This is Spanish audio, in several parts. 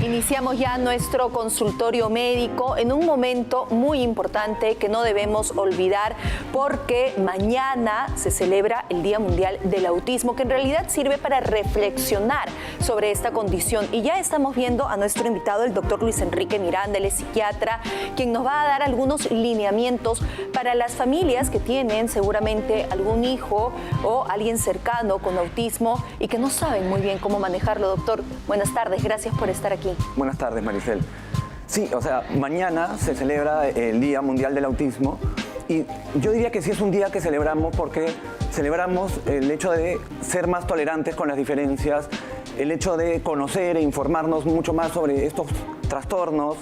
Iniciamos ya nuestro consultorio médico en un momento muy importante que no debemos olvidar porque mañana se celebra el Día Mundial del Autismo, que en realidad sirve para reflexionar sobre esta condición. Y ya estamos viendo a nuestro invitado, el doctor Luis Enrique Miranda, él es psiquiatra, quien nos va a dar algunos lineamientos para las familias que tienen seguramente algún hijo o alguien cercano con autismo y que no saben muy bien cómo manejarlo. Doctor, buenas tardes, gracias por estar aquí. Buenas tardes, Maricel. Sí, o sea, mañana se celebra el Día Mundial del Autismo y yo diría que sí es un día que celebramos porque celebramos el hecho de ser más tolerantes con las diferencias, el hecho de conocer e informarnos mucho más sobre estos trastornos,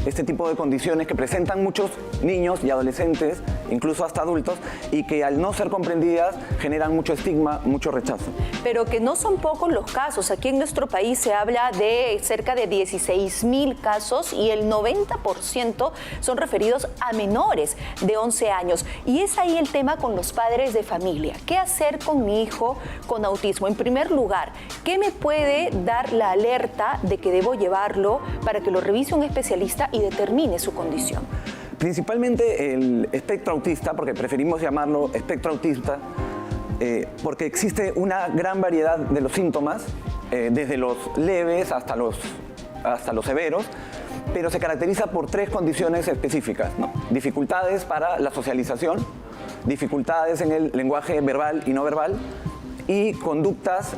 este tipo de condiciones que presentan muchos niños y adolescentes, incluso hasta adultos, y que al no ser comprendidas generan mucho estigma, mucho rechazo. Pero que no son pocos los casos. Aquí en nuestro país se habla de cerca de 16.000 casos y el 90% son referidos a menores de 11 años. Y es ahí el tema con los padres de familia. ¿Qué hacer con mi hijo con autismo? En primer lugar, ¿qué me puede dar la alerta de que debo llevarlo para que lo revise un especialista y determine su condición? Principalmente el espectro autista, porque preferimos llamarlo espectro autista, porque existe una gran variedad de los síntomas, desde los leves hasta los severos, pero se caracteriza por tres condiciones específicas, ¿no? Dificultades para la socialización, dificultades en el lenguaje verbal y no verbal, y conductas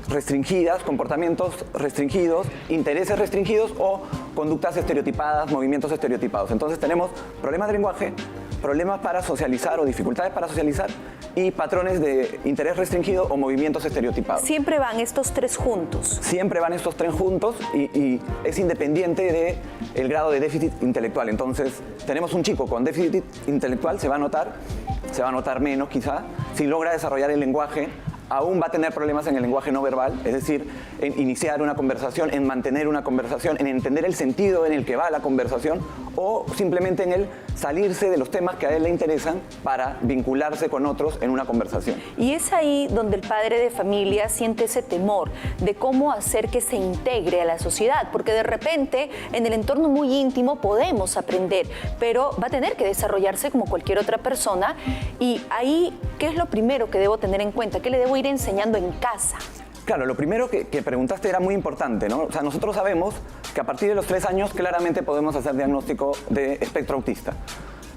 restringidas, comportamientos restringidos, intereses restringidos o conductas estereotipadas, movimientos estereotipados. Entonces tenemos problemas de lenguaje, problemas para socializar o dificultades para socializar y patrones de interés restringido o movimientos estereotipados. ¿Siempre van estos tres juntos? Siempre van estos tres juntos y es independiente del grado de déficit intelectual. Entonces tenemos un chico con déficit intelectual, se va a notar menos quizá, si logra desarrollar el lenguaje. Aún va a tener problemas en el lenguaje no verbal, es decir, en iniciar una conversación, en mantener una conversación, en entender el sentido en el que va la conversación o simplemente en el salirse de los temas que a él le interesan para vincularse con otros en una conversación. Y es ahí donde el padre de familia siente ese temor de cómo hacer que se integre a la sociedad, porque de repente en el entorno muy íntimo podemos aprender, pero va a tener que desarrollarse como cualquier otra persona. Y ahí, ¿qué es lo primero que debo tener en cuenta? ¿Qué le debo ir enseñando en casa? Claro, lo primero que preguntaste era muy importante, ¿no? O sea, nosotros sabemos que a partir de los 3 años claramente podemos hacer diagnóstico de espectro autista,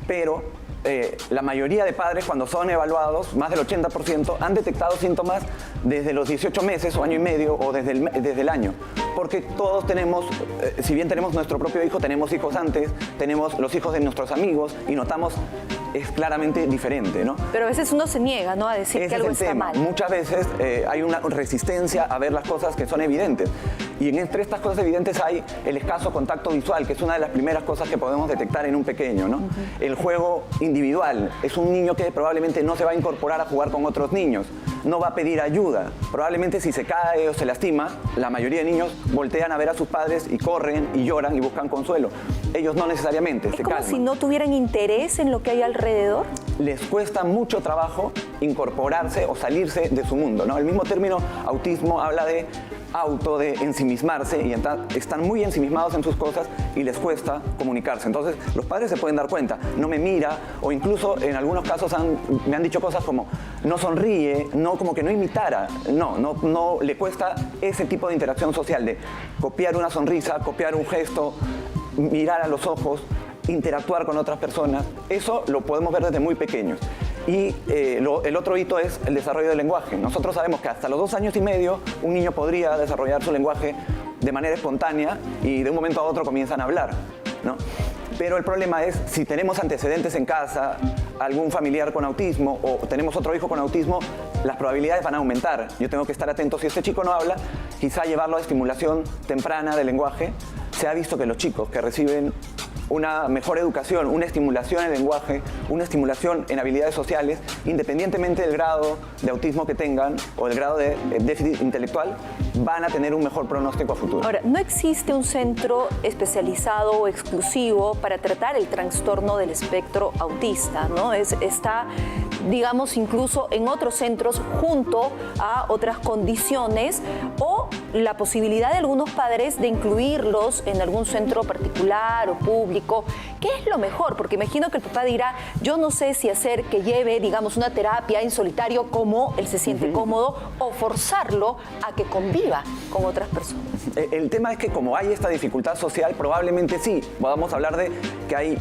pero la mayoría de padres cuando son evaluados, más del 80%, han detectado síntomas desde los 18 meses o año y medio o desde el año. Porque todos tenemos, si bien tenemos nuestro propio hijo, tenemos hijos antes, tenemos los hijos de nuestros amigos y notamos es claramente diferente, ¿no? Pero a veces uno se niega, ¿no?, a decir que algo está mal. Muchas veces hay una resistencia a ver las cosas que son evidentes. Y entre estas cosas evidentes hay el escaso contacto visual, que es una de las primeras cosas que podemos detectar en un pequeño, ¿no? El juego individual. Es un niño que probablemente no se va a incorporar a jugar con otros niños. No va a pedir ayuda. Probablemente si se cae o se lastima, la mayoría de niños voltean a ver a sus padres y corren y lloran y buscan consuelo. Ellos no necesariamente, se calman. ¿Es como si no tuvieran interés en lo que hay alrededor? Les cuesta mucho trabajo incorporarse o salirse de su mundo, ¿no? El mismo término autismo habla de de ensimismarse y están muy ensimismados en sus cosas y les cuesta comunicarse. Entonces los padres se pueden dar cuenta, no me mira o incluso en algunos casos me han dicho cosas como no sonríe, como que no imitara, no le cuesta ese tipo de interacción social de copiar una sonrisa, copiar un gesto, mirar a los ojos, interactuar con otras personas. Eso lo podemos ver desde muy pequeños. Y el otro hito es el desarrollo del lenguaje. Nosotros sabemos que hasta los 2 años y medio un niño podría desarrollar su lenguaje de manera espontánea y de un momento a otro comienzan a hablar, ¿no? Pero el problema es si tenemos antecedentes en casa, algún familiar con autismo o tenemos otro hijo con autismo, las probabilidades van a aumentar. Yo tengo que estar atento. Si este chico no habla, quizá llevarlo a estimulación temprana del lenguaje. Se ha visto que los chicos que reciben una mejor educación, una estimulación en el lenguaje, una estimulación en habilidades sociales, independientemente del grado de autismo que tengan o del grado de déficit intelectual, van a tener un mejor pronóstico a futuro. Ahora, ¿no existe un centro especializado o exclusivo para tratar el trastorno del espectro autista, ¿no? Está digamos, incluso en otros centros junto a otras condiciones, o la posibilidad de algunos padres de incluirlos en algún centro particular o público? ¿Qué es lo mejor? Porque imagino que el papá dirá, yo no sé si hacer que lleve, digamos, una terapia en solitario como él se siente cómodo, o forzarlo a que conviva con otras personas. El tema es que como hay esta dificultad social, probablemente sí, podamos hablar de que hay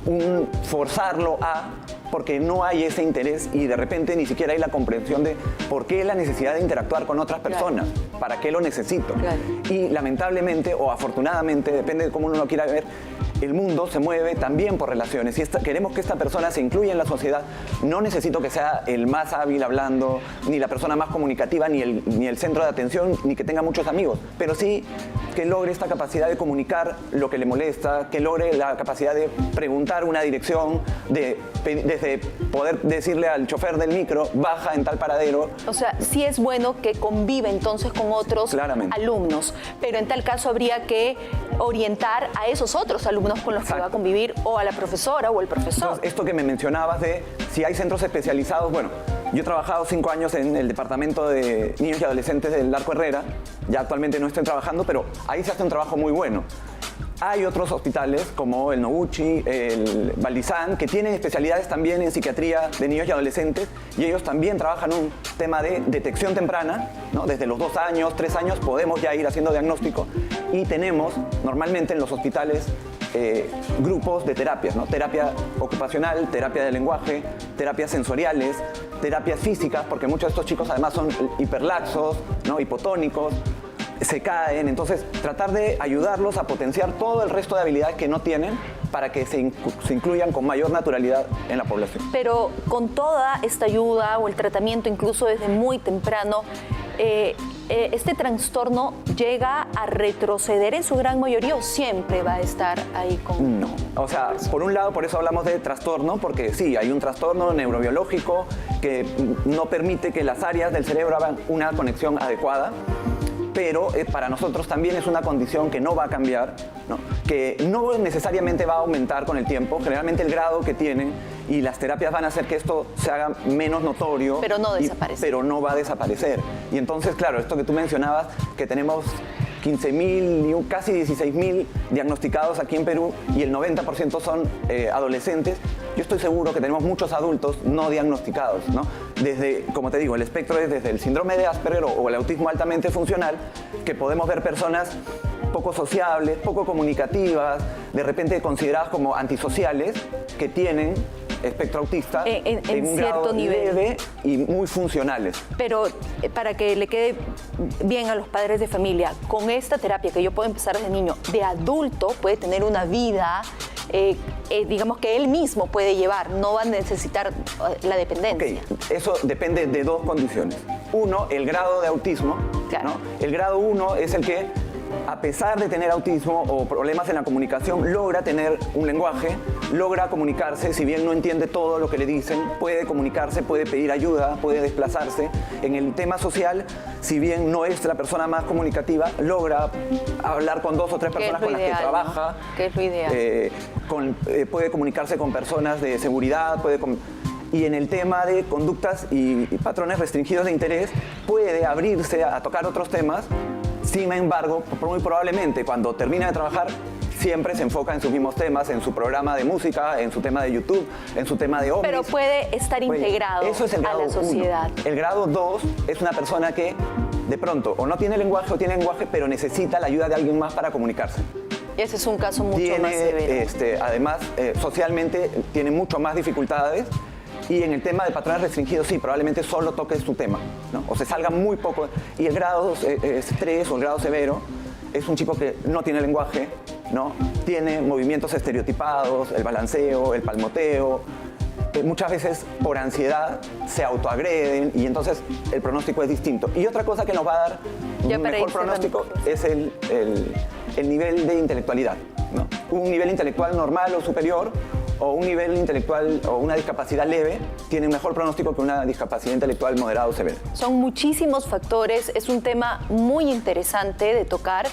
un forzarlo a, porque no hay ese interés y de repente ni siquiera hay la comprensión de por qué la necesidad de interactuar con otras personas, para qué lo necesito. Y lamentablemente o afortunadamente, depende de cómo uno lo quiera ver, el mundo se mueve también por relaciones. Si queremos que esta persona se incluya en la sociedad, no necesito que sea el más hábil hablando, ni la persona más comunicativa, ni el centro de atención, ni que tenga muchos amigos, pero sí que logre esta capacidad de comunicar lo que le molesta, que logre la capacidad de preguntar una dirección, desde poder decirle al chofer del micro, baja en tal paradero. O sea, sí es bueno que convive entonces con otros alumnos, pero en tal caso habría que orientar a esos otros alumnos con los que va a convivir, o a la profesora o el profesor. Entonces, esto que me mencionabas de si hay centros especializados, bueno, yo he trabajado 5 años en el departamento de niños y adolescentes del Arco Herrera, ya actualmente no estoy trabajando, pero ahí se hace un trabajo muy bueno. Hay otros hospitales como el Noguchi, el Valdizán, que tienen especialidades también en psiquiatría de niños y adolescentes, y ellos también trabajan un tema de detección temprana, ¿no? Desde los 2 años, 3 años podemos ya ir haciendo diagnóstico, y tenemos normalmente en los hospitales grupos de terapias, ¿no? Terapia ocupacional, terapia de lenguaje, terapias sensoriales, terapias físicas, porque muchos de estos chicos además son hiperlaxos, ¿no? Hipotónicos, se caen. Entonces, tratar de ayudarlos a potenciar todo el resto de habilidades que no tienen para que se incluyan con mayor naturalidad en la población. Pero con toda esta ayuda o el tratamiento, incluso desde muy temprano, ¿este trastorno llega a retroceder en su gran mayoría o siempre va a estar ahí con...? No. O sea, por un lado, por eso hablamos de trastorno, porque sí, hay un trastorno neurobiológico que no permite que las áreas del cerebro hagan una conexión adecuada, pero para nosotros también es una condición que no va a cambiar, ¿no? Que no necesariamente va a aumentar con el tiempo. Generalmente el grado que tienen y las terapias van a hacer que esto se haga menos notorio. Pero no desaparece. Pero no va a desaparecer. Y entonces, claro, esto que tú mencionabas, que tenemos 15.000, casi 16.000 diagnosticados aquí en Perú y el 90% son adolescentes. Yo estoy seguro que tenemos muchos adultos no diagnosticados, ¿no? Desde, como te digo, el espectro es desde el síndrome de Asperger o el autismo altamente funcional, que podemos ver personas poco sociables, poco comunicativas, de repente consideradas como antisociales, que tienen espectro autista en un grado leve y muy funcionales. Pero para que le quede bien a los padres de familia, con esta terapia que yo puedo empezar desde niño, de adulto puede tener una vida, digamos que él mismo puede llevar, no va a necesitar la dependencia. Okay. Eso depende de 2 condiciones. Uno, el grado de autismo, ¿no? El grado 1 es el que, a pesar de tener autismo o problemas en la comunicación, logra tener un lenguaje, logra comunicarse, si bien no entiende todo lo que le dicen, puede comunicarse, puede pedir ayuda, puede desplazarse. En el tema social, si bien no es la persona más comunicativa, logra hablar con 2 o 3 personas con las que trabaja. ¿No? Que es lo ideal. Puede comunicarse con personas de seguridad, y en el tema de conductas y patrones restringidos de interés, puede abrirse a tocar otros temas. Sin embargo, muy probablemente cuando termina de trabajar, siempre se enfoca en sus mismos temas, en su programa de música, en su tema de YouTube, en su tema de ovnis. Pero puede estar integrado eso es el grado a la sociedad. 1. El grado 2 es una persona que de pronto o no tiene lenguaje o tiene lenguaje, pero necesita la ayuda de alguien más para comunicarse. Y ese es un caso mucho más severo. Además, socialmente tiene mucho más dificultades. Y en el tema de patrones restringidos, sí, probablemente solo toque su tema, ¿no? O se salga muy poco. Y el grado 3 o el grado severo es un chico que no tiene lenguaje, ¿no? Tiene movimientos estereotipados, el balanceo, el palmoteo. Muchas veces por ansiedad se autoagreden y entonces el pronóstico es distinto. Y otra cosa que nos va a dar un mejor pronóstico es el nivel de intelectualidad, ¿no? Un nivel intelectual normal o superior, o un nivel intelectual o una discapacidad leve tiene un mejor pronóstico que una discapacidad intelectual moderada o severa. Son muchísimos factores, es un tema muy interesante de tocar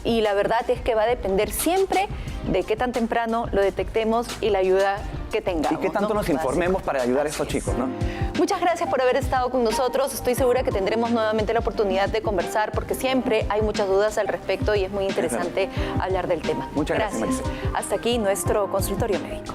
y la verdad es que va a depender siempre de qué tan temprano lo detectemos y la ayuda que tengamos. Y qué tanto ¿no? nos informemos para ayudar a estos Así es. chicos, ¿no? Muchas gracias por haber estado con nosotros. Estoy segura que tendremos nuevamente la oportunidad de conversar porque siempre hay muchas dudas al respecto y es muy interesante hablar del tema. Muchas gracias, Maricel. Hasta aquí nuestro consultorio médico.